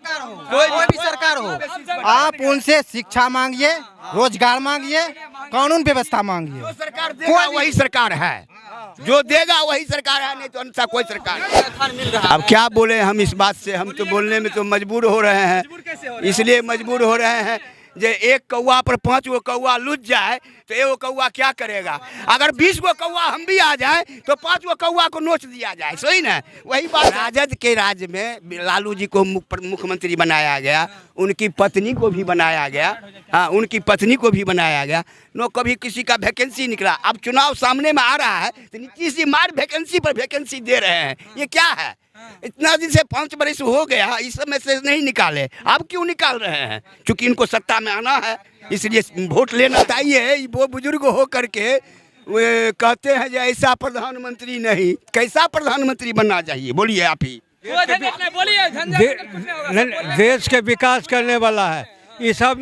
कोई भी सरकार हो, आप उनसे शिक्षा मांगिए, रोजगार मांगिए, कानून व्यवस्था मांगिए। जो सरकार देगा वही सरकार है, जो देगा वही सरकार है, नहीं तो अन्यथा कोई सरकार नहीं। अब क्या बोले हम इस बात से, हम तो बोलने में तो मजबूर हो रहे हैं। इसलिए मजबूर हो रहे हैं जे एक कौवा पर 5 गो कौवा लुट जाए तो एगो कौवा क्या करेगा। अगर 20 गो कौवा हम भी आ जाए तो 5 गो कौवा को नोच दिया जाए, सही ना। वही बात, राजद के राज्य में लालू जी को मुख्यमंत्री बनाया गया, उनकी पत्नी को भी बनाया गया, हाँ उनकी पत्नी को भी बनाया गया। नो कभी किसी का वैकेंसी निकला। अब चुनाव सामने में आ रहा है तो नीतीश जी मार वैकेंसी पर वैकेंसी दे रहे हैं, ये क्या है। इतना दिन से 5 बरस हो गया, इस समय से नहीं निकाले, अब क्यों निकाल रहे हैं। क्योंकि इनको सत्ता में आना है, इसलिए वोट लेना चाहिए। वो बुजुर्ग हो करके वे कहते हैं जो ऐसा प्रधानमंत्री नहीं, कैसा प्रधानमंत्री बनना चाहिए बोलिए आप ही। देश के विकास करने वाला है, ये सब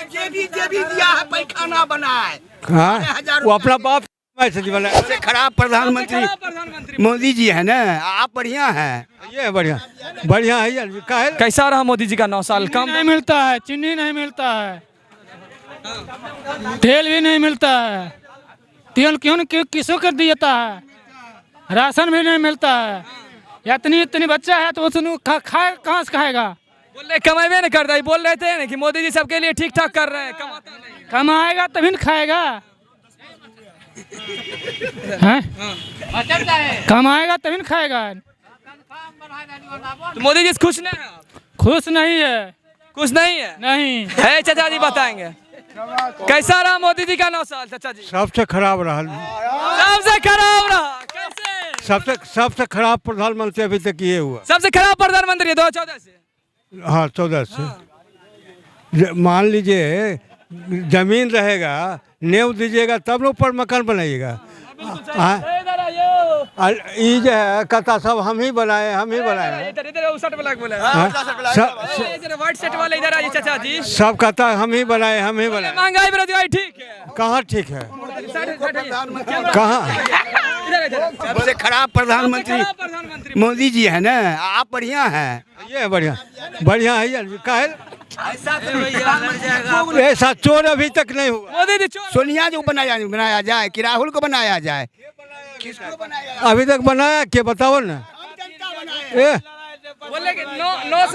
जे भी दिया है पैखाना बना है। हाँ, वो अपना बाप सबसे खराब प्रधानमंत्री मोदी जी है ना। आप बढ़िया हैं, ये बढ़िया है। कैसा रहा मोदी जी का 9 साल? काम नहीं मिलता है, चीनी नहीं मिलता है, तेल भी नहीं मिलता है, तेल क्यों किसों कर देता है, राशन भी नहीं मिलता है। इतनी बच्चा है तो खाए कहाँ से खाएगा। बोल रहे कमाएबे नहीं करता, बोल रहे थे ना कि मोदी जी सबके लिए ठीक ठाक कर रहे हैं, कमाता नहीं। कमाएगा तभी न खाएगा, हैं? कमाएगा तभी न खाएगा। तो मोदी जी खुश नहीं है? खुश नहीं है, खुश नहीं है? नहीं है चाचा जी बताएंगे कैसा रहा मोदी जी का 9 साल। चाचा जी सबसे खराब रहा, सबसे खराब रहा। कैसे? सबसे खराब प्रधानमंत्री अभी तक ये हुआ। सबसे खराब प्रधानमंत्री 2014 से। हाँ 14 से। मान लीजिए जमीन रहेगा, नेव दीजिएगा तब लोग पर मकान बनाइएगा। ये जो है कहता सब हम ही बनाए। सब कहता हम ही बनाए। महंगाई बेरोजगारी ठीक है? कहाँ ठीक है, कहाँ। सबसे खराब प्रधानमंत्री मोदी जी है ना। आप बढ़िया हैं, ये बढ़िया है। ऐसा चोर अभी तक नहीं हुआ। मोदी जी चोर। सोनिया जी को बनाया जाए कि राहुल को बनाया जाए, किसको बनाया अभी तक बनाया क्या बताओ ना। बोले कि 9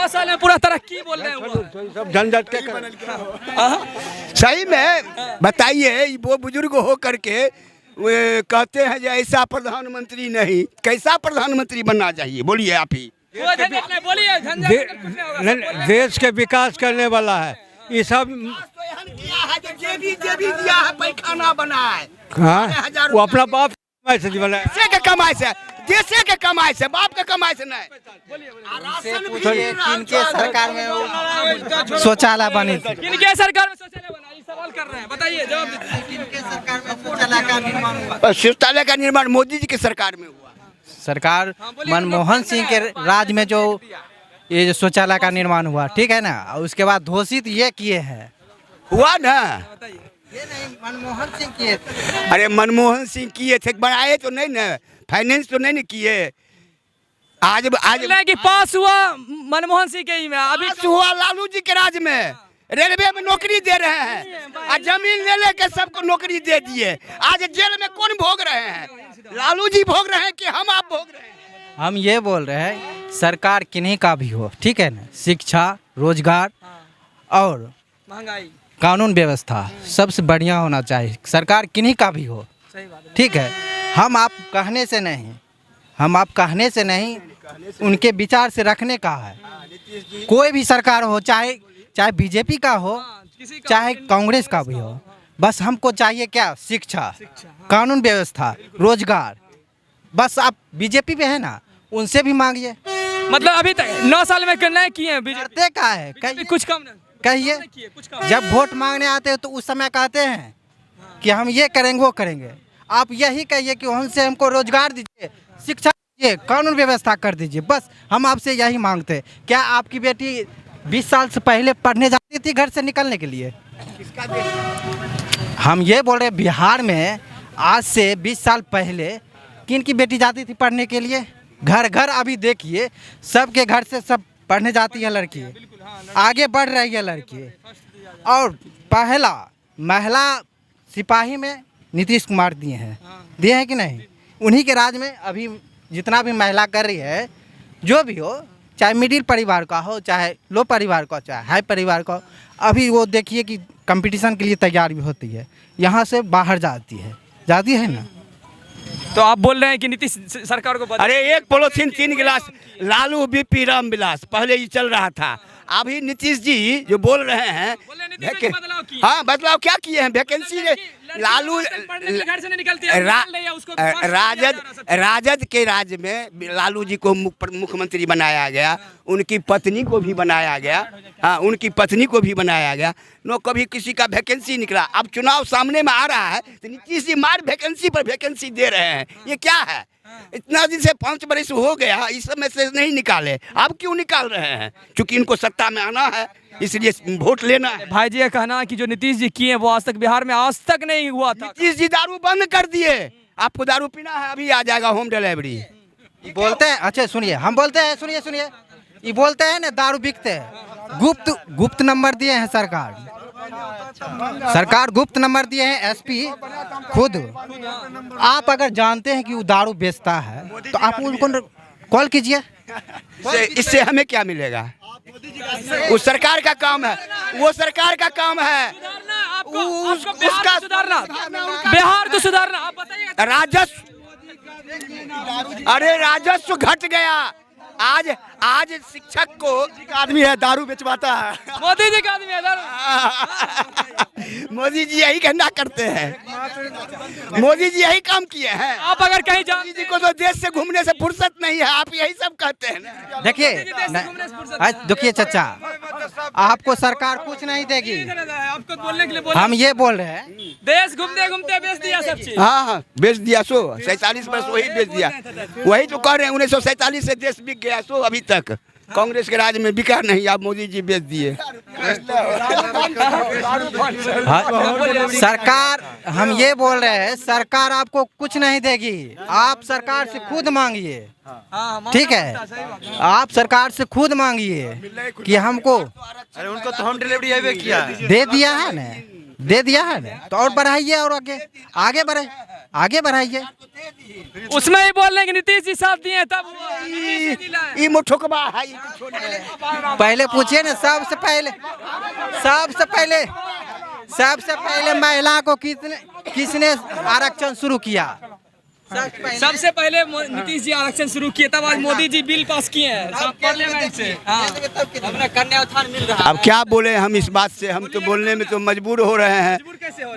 साल में पूरा तरक्की बोल रहे हैं। सब झंझट के सही में बताइए। वो बुजुर्ग हो करके वे कहते हैं जो ऐसा प्रधानमंत्री नहीं, कैसा प्रधानमंत्री बनना चाहिए बोलिए आप ही। देश के विकास करने वाला है, ये सब जे भी दिया है पैखाना बना है। हाँ, वो अपना बाप से बनाया। देश के कमाई से, बाप के कमाई से नहीं। किनके सरकार में शौचालय बनी थी? किनके सरकार में शौचालय बना, ये सवाल कर रहे हैं, बताइए जवाब दीजिए। किनके सरकार में शौचालय का निर्माण हुआ? शौचालय का निर्माण मोदी जी की सरकार में हुआ। सरकार मनमोहन सिंह के राज में जो ये जो शौचालय का निर्माण हुआ, ठीक है ना। और उसके बाद घोषित ये किए हैं, हुआ ना। ये नहीं मनमोहन सिंह किए थे। अरे मनमोहन सिंह किए थे, बनाए तो नहीं ना, फाइनेंस तो नहीं किए। आज कि पास हुआ मनमोहन सिंह के ही में, अभी हुआ लालू जी के राज में। रेलवे में नौकरी दे रहे हैं, आज जमीन ले लेके सबको नौकरी दे दिए। आज जेल में कौन भोग रहे हैं? लालू जी भोग रहे हैं कि हम आप भोग रहे हैं? हम ये बोल रहे हैं सरकार किन्हीं का भी हो, ठीक है ना, शिक्षा, रोजगार और महंगाई, कानून व्यवस्था सबसे बढ़िया होना चाहिए। सरकार किन्हीं का भी हो, ठीक है। हम आप कहने से नहीं, उनके विचार से रखने का है। कोई भी सरकार हो, चाहे बीजेपी का हो, चाहे कांग्रेस का भी हो, बस हमको चाहिए क्या? शिक्षा, कानून व्यवस्था, रोजगार। बस आप बीजेपी पे है ना, उनसे भी मांगिए। मतलब अभी तक 9 साल में नहीं किए हैं बीजेपी। करते का है, कुछ कम कहिए। जब वोट मांगने आते हैं तो उस समय कहते हैं कि हम ये करेंगे वो करेंगे। आप यही कहिए कि उनसे हमको रोजगार दीजिए, शिक्षा दीजिए, कानून व्यवस्था कर दीजिए। बस हम आपसे यही मांगते हैं। क्या आपकी बेटी 20 साल से पहले पढ़ने जाती थी घर से निकलने के लिए? हम ये बोल रहे बिहार में आज से 20 साल पहले किन की बेटी जाती थी पढ़ने के लिए? घर घर अभी देखिए, सबके घर से सब पढ़ने जाती है लड़की, आगे बढ़ रही है लड़की। और पहला महिला सिपाही में नीतीश कुमार दिए हैं कि नहीं? उन्हीं के राज में अभी जितना भी महिला कर रही है, जो भी हो, चाहे मिडिल परिवार का हो, चाहे लो परिवार का, चाहे हाई परिवार का, अभी वो देखिए कि कंपटीशन के लिए तैयार भी होती है, यहाँ से बाहर जाती है ना। तो आप बोल रहे हैं कि नीतीश सरकार को अरे एक पॉलिथीन 3 गिलास लालू बीपी रामविलास पहले ये चल रहा था। अभी नीतीश जी जो बोल रहे हैं हाँ बदलाव क्या किए हैं? वैकेंसी लालू राजद के राज्य में लालू जी को मुख्यमंत्री बनाया गया, उनकी पत्नी को भी बनाया गया, हाँ उनकी पत्नी को भी बनाया गया। नो कभी किसी का वैकेंसी निकला। अब चुनाव सामने में आ रहा है तो नीतीश जी मार वैकेंसी पर वैकेंसी दे रहे हैं। ये क्या है? इतना दिन से 5 बरस हो गया, इस समय से नहीं निकाले, अब क्यों निकाल रहे हैं? क्योंकि इनको सत्ता में आना है, इसलिए वोट लेना है। भाई जी का कहना है कि जो नीतीश जी किए वो आज तक बिहार में आज तक नहीं हुआ था। नीतीश जी दारू बंद कर दिए। आपको दारू पीना है, अभी आ जाएगा होम डिलीवरी। बोलते हैं, अच्छा सुनिए, हम बोलते हैं, सुनिए, ये बोलते हैं ना दारू बिकते हैं। गुप्त नंबर दिए हैं सरकार गुप्त नंबर दिए हैं एसपी खुद। आप अगर जानते हैं कि वो दारू बेचता है तो आप उनको कॉल कीजिए। इससे हमें क्या मिलेगा? वो सरकार का काम है, वो सरकार का काम है। उसका सुधारना, बिहार को सुधारना। आप बताइए राजस्व, अरे राजस्व घट गया। आज शिक्षक को आदमी है दारू बेचवाता है। मोदी जी का आदमी है दारू। मोदी जी यही धंधा करते हैं, मोदी जी यही काम किए हैं। आप अगर कहीं मोदी जी को तो देश से घूमने से फुर्सत नहीं है, आप यही सब कहते हैं। देखिए चाचा, आपको सरकार कुछ नहीं देगी। आपको बोलने के लिए हम ये बोल रहे हैं, देश घूमते घूमते बेच दिया सब चीज। हाँ बेच दिया। 47 वर्ष वही बेच दिया। वही तो कह रहे हैं 1947 से देश बिक गया। अभी तक कांग्रेस के राज में बिका नहीं, आप मोदी जी बेच दिए। सरकार, हम ये बोल रहे हैं, सरकार आपको कुछ नहीं देगी। आप सरकार से खुद मांगिए, ठीक है? आप सरकार से खुद मांगिए कि हमको, अरे उनको तो होम डिलीवरी किया दे दिया है ना, तो और बढ़ाइए, और आगे बढ़ाइए। उसमें ही बोल रहे हैं कि नीतीश जी साथ दिए तब ये मुठुकबा है। पहले पूछिए ना, सबसे पहले महिला को किसने आरक्षण शुरू किया? सबसे पहले नीतीश जी आरक्षण शुरू किए, तब आज मोदी जी बिल पास किए हैं पार्लियामेंट से। अपना कन्यादान मिल रहा है। अब क्या बोले हम इस बात से? हम तो बोलने में तो मजबूर हो रहे हैं।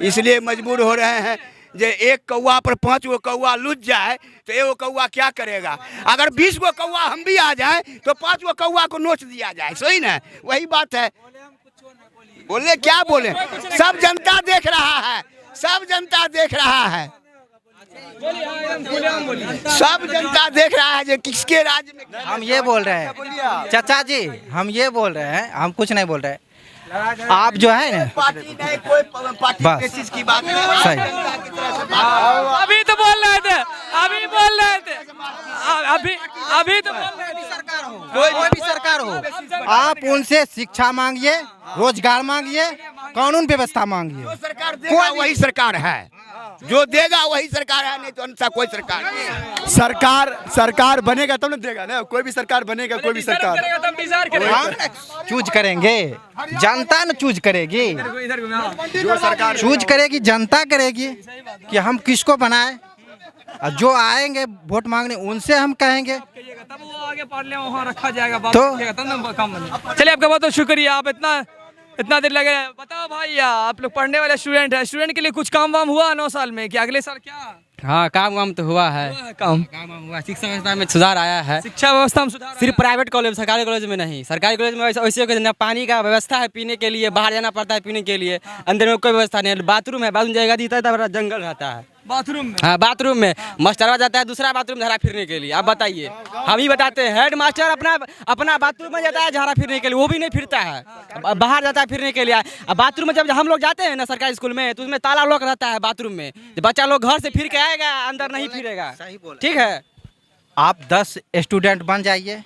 इसलिए मजबूर हो रहे हैं जे एक कौवा पर 5 गो कौवा लुट जाए तो 1 कौवा क्या करेगा? अगर 20 गो कौवा हम भी आ जाए तो 5 गो कौवा को नोच दिया जाए। सही ना? वही बात है। बोले क्या बोले? सब जनता देख रहा है, सब जनता देख रहा है, सब जनता देख रहा है जो किसके राज्य में। हम ये बोल रहे हैं चाचा जी, हम ये बोल रहे हैं, हम कुछ नहीं बोल रहे। आप जो है ना, पार्टी नहीं, कोई पार्टी बेसिस की बात नहीं। सही। अभी तो बोल रहे थे, अभी तो बोल रहे थे। कोई भी सरकार हो, आप उनसे शिक्षा मांगिए, रोजगार मांगिए, कानून व्यवस्था मांगिए। जो सरकार देगा वही सरकार है, जो देगा वही सरकार है, नहीं तो अन्यथा कोई सरकार नहीं। सरकार बनेगा तब ना देगा ना। कोई भी सरकार बनेगा, कोई भी सरकार हम चूज करेंगे, जनता न चूज करेगी। जो सरकार चूज करेगी जनता करेगी कि हम किसको बनाए। और जो आएंगे वोट मांगने, उनसे हम कहेंगे तब वो आगे पार्लियामेंट वहाँ रखा जाएगा। तो चलिए, आपका बहुत बहुत शुक्रिया। आप इतना देर लगे। बताओ भाई, आप लोग पढ़ने वाले स्टूडेंट हैं, स्टूडेंट के लिए कुछ काम वाम हुआ 9 साल में कि अगले साल क्या? हाँ, काम वाम तो हुआ है। काम हुआ। शिक्षा व्यवस्था में सुधार आया है। शिक्षा व्यवस्था में सुधार सिर्फ प्राइवेट कॉलेज, सरकारी कॉलेज में नहीं। सरकारी कॉलेज में वैसे ना पानी का व्यवस्था है पीने के लिए, बाहर जाना पड़ता है पीने के लिए, अंदर में कोई व्यवस्था नहीं है। बाथरूम है, बाथरूम जगह दीता है, तब जंगल रहता है। बाथरूम में, हाँ बाथरूम में मास्टरवा जाता है दूसरा बाथरूम झाड़ा फिरने के लिए। आप बताइए, हम ही बताते हैं। हेड मास्टर अपना बाथरूम में जाता है झाड़ा फिरने के लिए, वो भी नहीं फिरता है, बाहर जाता है फिरने के लिए। अब बाथरूम में जब हम लोग जाते हैं ना सरकारी स्कूल में, तो उसमें ताला लॉक रहता है बाथरूम में। बच्चा लोग घर से फिर के आएगा, अंदर नहीं फिरेगा। ठीक है, आप 10 स्टूडेंट बन जाइए,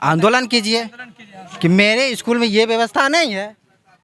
आंदोलन कीजिए कि मेरे स्कूल में ये व्यवस्था नहीं है,